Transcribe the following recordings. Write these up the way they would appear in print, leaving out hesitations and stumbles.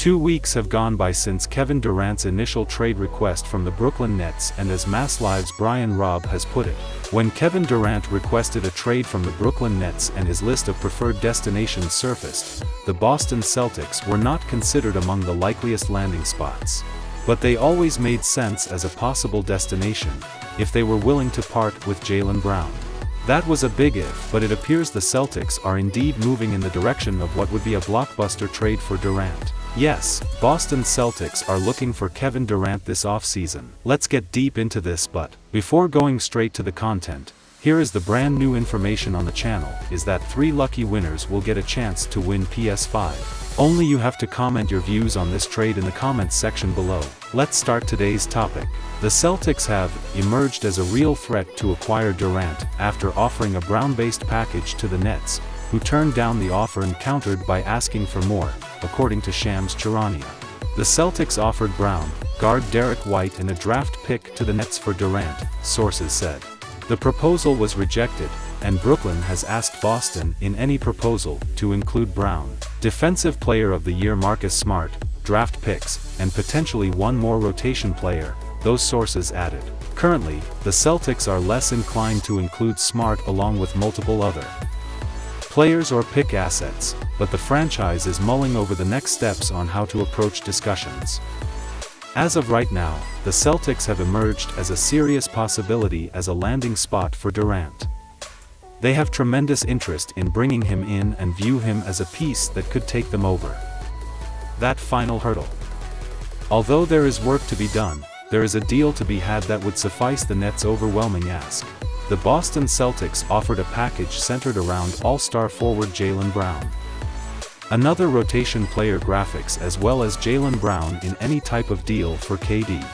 2 weeks have gone by since Kevin Durant's initial trade request from the Brooklyn Nets, and as Mass Live's Brian Robb has put it, when Kevin Durant requested a trade from the Brooklyn Nets and his list of preferred destinations surfaced, the Boston Celtics were not considered among the likeliest landing spots. But they always made sense as a possible destination, if they were willing to part with Jaylen Brown. That was a big if, but it appears the Celtics are indeed moving in the direction of what would be a blockbuster trade for Durant. Yes, Boston Celtics are looking for Kevin Durant this offseason. Let's get deep into this, but before going straight to the content, here is the brand new information on the channel, is that 3 lucky winners will get a chance to win PS5. Only you have to comment your views on this trade in the comments section below. Let's start today's topic. The Celtics have emerged as a real threat to acquire Durant after offering a Brown-based package to the Nets, who turned down the offer and countered by asking for more, according to Shams Charania. The Celtics offered Brown, guard Derek White and a draft pick to the Nets for Durant, sources said. The proposal was rejected, and Brooklyn has asked Boston in any proposal to include Brown, Defensive Player of the Year Marcus Smart, draft picks, and potentially one more rotation player, those sources added. Currently, the Celtics are less inclined to include Smart along with multiple other players or pick assets, but the franchise is mulling over the next steps on how to approach discussions. As of right now, the Celtics have emerged as a serious possibility as a landing spot for Durant. They have tremendous interest in bringing him in and view him as a piece that could take them over that final hurdle. Although there is work to be done, there is a deal to be had that would suffice the Nets' overwhelming ask. The Boston Celtics offered a package centered around all-star forward Jaylen Brown, another rotation player graphics as well as Jaylen Brown in any type of deal for KD.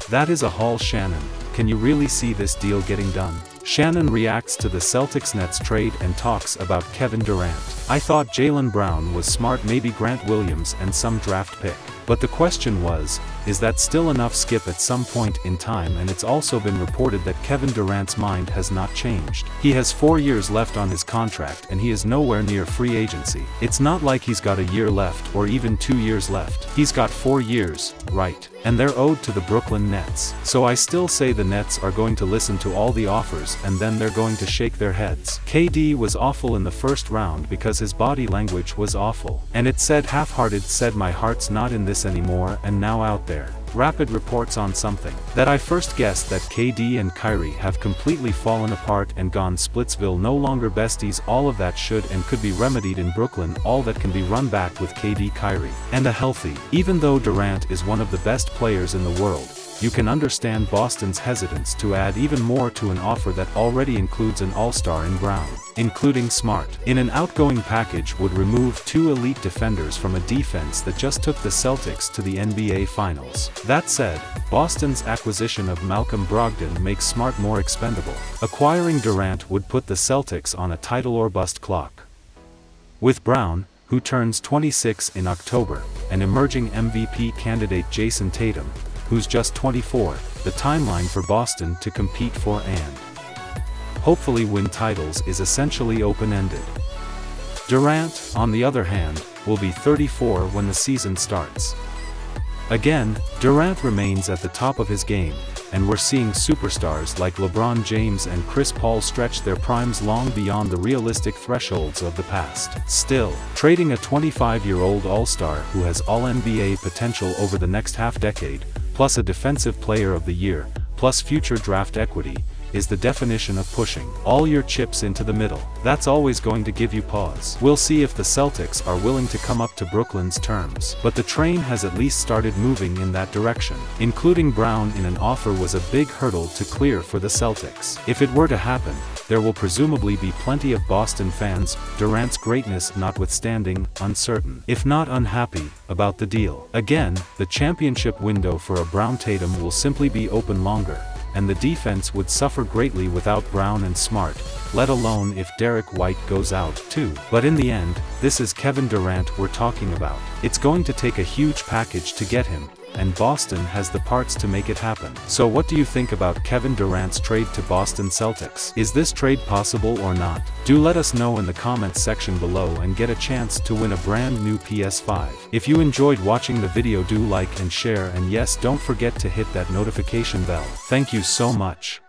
That is a haul. Shannon, can you really see this deal getting done? Shannon reacts to the Celtics-Nets trade and talks about Kevin Durant. I thought Jaylen Brown was smart, maybe Grant Williams and some draft pick. But the question was, is that still enough? Skip at some point in time, and it's also been reported that Kevin Durant's mind has not changed. He has 4 years left on his contract and he is nowhere near free agency. It's not like he's got a year left or even 2 years left. He's got 4 years, right? And they're owed to the Brooklyn Nets. So I still say the Nets are going to listen to all the offers and then they're going to shake their heads. KD was awful in the first round because his body language was awful. And it said half-hearted, said my heart's not in this anymore, and now out there. Rapid reports on something that I first guessed, that KD and Kyrie have completely fallen apart and gone Splitsville, no longer besties. All of that should and could be remedied in Brooklyn. All that can be run back with KD, Kyrie, and a healthy. Even though Durant is one of the best players in the world, you can understand Boston's hesitance to add even more to an offer that already includes an all-star in Brown, including Smart. In an outgoing package would remove 2 elite defenders from a defense that just took the Celtics to the NBA Finals. That said, Boston's acquisition of Malcolm Brogdon makes Smart more expendable. Acquiring Durant would put the Celtics on a title-or-bust clock. With Brown, who turns 26 in October, and emerging MVP candidate Jason Tatum, who's just 24, the timeline for Boston to compete for and hopefully win titles is essentially open-ended. Durant, on the other hand, will be 34 when the season starts. Again, Durant remains at the top of his game, and we're seeing superstars like LeBron James and Chris Paul stretch their primes long beyond the realistic thresholds of the past. Still, trading a 25-year-old all-star who has all-NBA potential over the next half-decade, plus a Defensive Player of the Year, plus future draft equity, is the definition of pushing all your chips into the middle. That's always going to give you pause. We'll see if the Celtics are willing to come up to Brooklyn's terms. But the train has at least started moving in that direction. Including Brown in an offer was a big hurdle to clear for the Celtics. If it were to happen, there will presumably be plenty of Boston fans, Durant's greatness notwithstanding, uncertain, if not unhappy, about the deal. Again, the championship window for a Brown Tatum will simply be open longer, and the defense would suffer greatly without Brown and Smart, let alone if Derek White goes out too. But in the end, this is Kevin Durant we're talking about. It's going to take a huge package to get him, and Boston has the parts to make it happen. So what do you think about Kevin Durant's trade to Boston Celtics? Is this trade possible or not? Do let us know in the comments section below and get a chance to win a brand new PS5. If you enjoyed watching the video, do like and share, and yes, don't forget to hit that notification bell. Thank you so much.